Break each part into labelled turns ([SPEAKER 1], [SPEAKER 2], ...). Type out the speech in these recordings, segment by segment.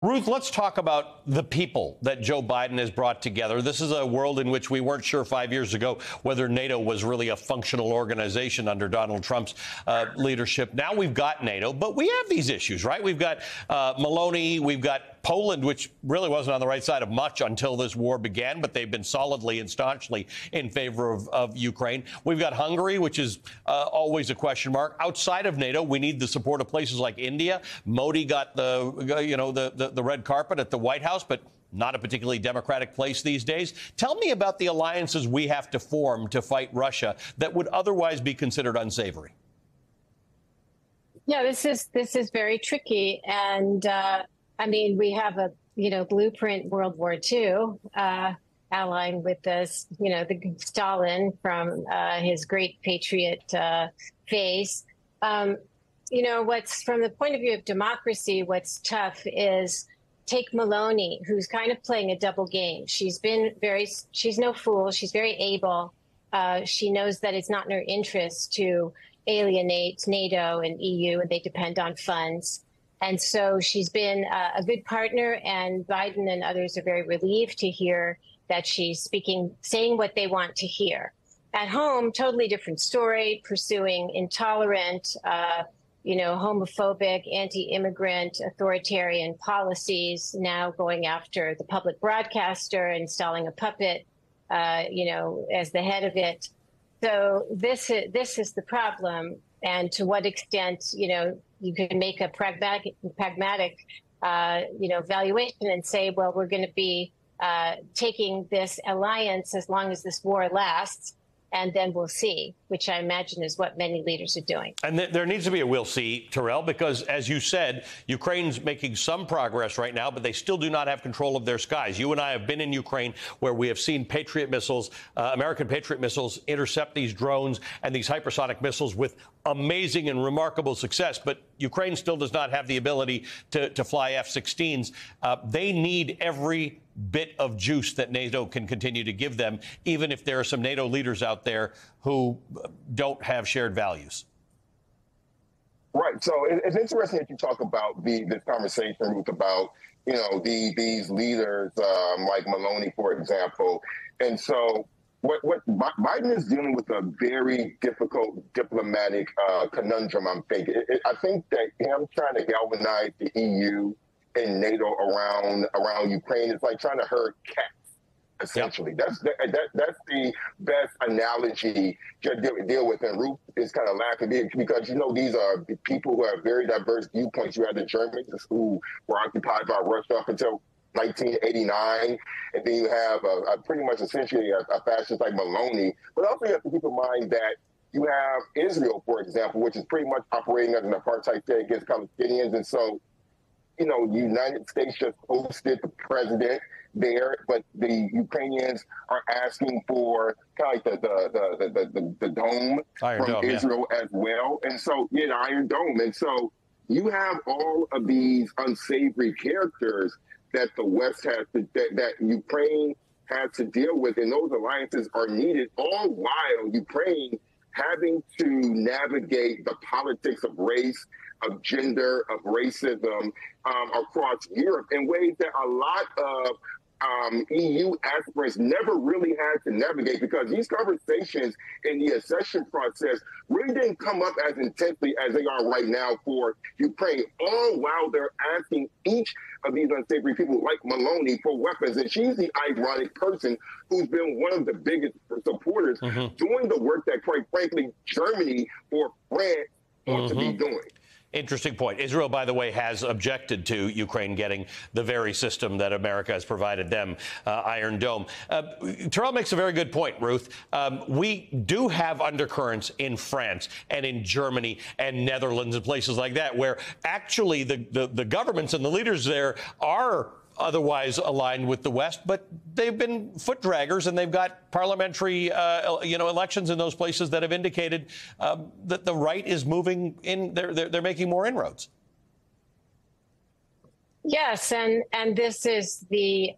[SPEAKER 1] Ruth, let's talk about the people that Joe Biden has brought together. This is a world in which we weren't sure 5 years ago whether NATO was really a functional organization under Donald Trump's leadership. Now we've got NATO, but we have these issues, right? We've got Maloney, we've got Poland, which really wasn't on the right side of much until this war began, but they've been solidly and staunchly in favor of Ukraine. We've got Hungary, which is always a question mark. Outside of NATO, we need the support of places like India. Modi got the red carpet at the White House, but not a particularly democratic place these days. Tell me about the alliances we have to form to fight Russia that would otherwise be considered unsavory.
[SPEAKER 2] Yeah, this is very tricky, and I mean, we have a blueprint World War II allying with this, the Stalin from his great patriot phase. What's from the point of view of democracy, what's tough is take Maloney, who's kind of playing a double game. She's no fool. She's very able. She knows that it's not in her interest to alienate NATO and EU, and they depend on funds. And so she's been a good partner, and Biden and others are very relieved to hear that she's saying what they want to hear. At home, totally different story, pursuing intolerant, homophobic, anti-immigrant, authoritarian policies, now going after the public broadcaster, installing a puppet, as the head of it. So this is the problem. And to what extent, you can make a pragmatic, valuation and say, well, we're going to be taking this alliance as long as this war lasts. And then we'll see, which I imagine is what many leaders are doing. And
[SPEAKER 1] there needs to be a we'll see, Terrell, because, as you said, Ukraine's making some progress right now, but they still do not have control of their skies. You and I have been in Ukraine, where we have seen Patriot missiles, American Patriot missiles, intercept these drones and these hypersonic missiles with amazing and remarkable success. But Ukraine still does not have the ability to fly F-16s. They need every bit of juice that NATO can continue to give them, even if there are some NATO leaders out there who don't have shared values.
[SPEAKER 3] Right. So it's interesting that you talk about this conversation, Ruth, about, these leaders like Maloney, for example. And so what Biden is dealing with a very difficult diplomatic conundrum, I'm thinking. I think that him trying to galvanize the EU and NATO around Ukraine is like trying to herd cats, essentially. Yep. That's the best analogy to deal with. And Ruth is kind of laughing because, these are people who have very diverse viewpoints. You had the Germans who were occupied by Russia up until 1989. And then you have pretty much essentially a fascist like Maloney. But also you have to keep in mind that you have Israel, for example, which is pretty much operating as an apartheid state against Palestinians. And so, the United States just hosted the president there, but the Ukrainians are asking for kind of like the dome from Israel as well. And so, Iron Dome. And so you have all of these unsavory characters that the West has that Ukraine has to deal with. And those alliances are needed, all while Ukraine having to navigate the politics of race, of gender, of racism across Europe in ways that a lot of EU aspirants never really had to navigate, because these conversations in the accession process really didn't come up as intensely as they are right now for Ukraine, all while they're asking each of these unsavory people like Maloney for weapons. And she's the ironic person who's been one of the biggest supporters doing the work that, quite frankly, Germany or France ought to be doing.
[SPEAKER 1] Interesting point. Israel, by the way, has objected to Ukraine getting the very system that America has provided them, Iron Dome. Terrell makes a very good point, Ruth. We do have undercurrents in France and in Germany and Netherlands and places like that, where actually the governments and the leaders there are otherwise aligned with the West, but they've been foot draggers, and they've got parliamentary, elections in those places that have indicated that the right is moving in. They're making more inroads.
[SPEAKER 2] Yes, and this is the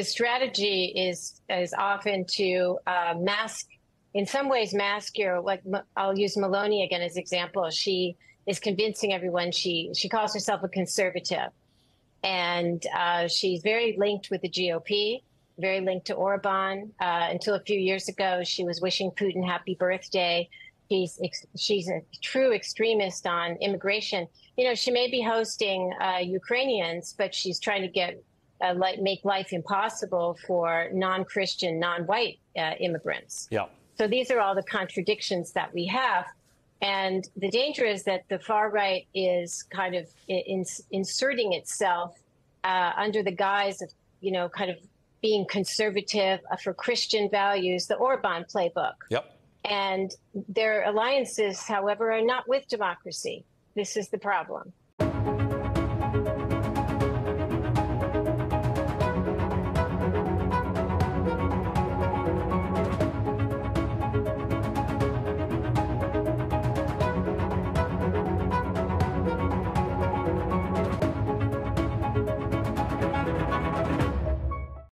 [SPEAKER 2] strategy is often to mask, in some ways, mask your, like, I'll use Maloney again as example. She is convincing everyone she calls herself a conservative. And she's very linked with the GOP, very linked to Orban. Until a few years ago, she was wishing Putin happy birthday. She's a true extremist on immigration. You know, she may be hosting Ukrainians, but she's trying to get make life impossible for non-Christian, non-white immigrants.
[SPEAKER 1] Yeah.
[SPEAKER 2] So these are all the contradictions that we have. And the danger is that the far right is kind of inserting itself under the guise of, you know, kind of being conservative for Christian values, the Orban playbook.
[SPEAKER 1] Yep.
[SPEAKER 2] And their alliances, however, are not with democracy. This is the problem.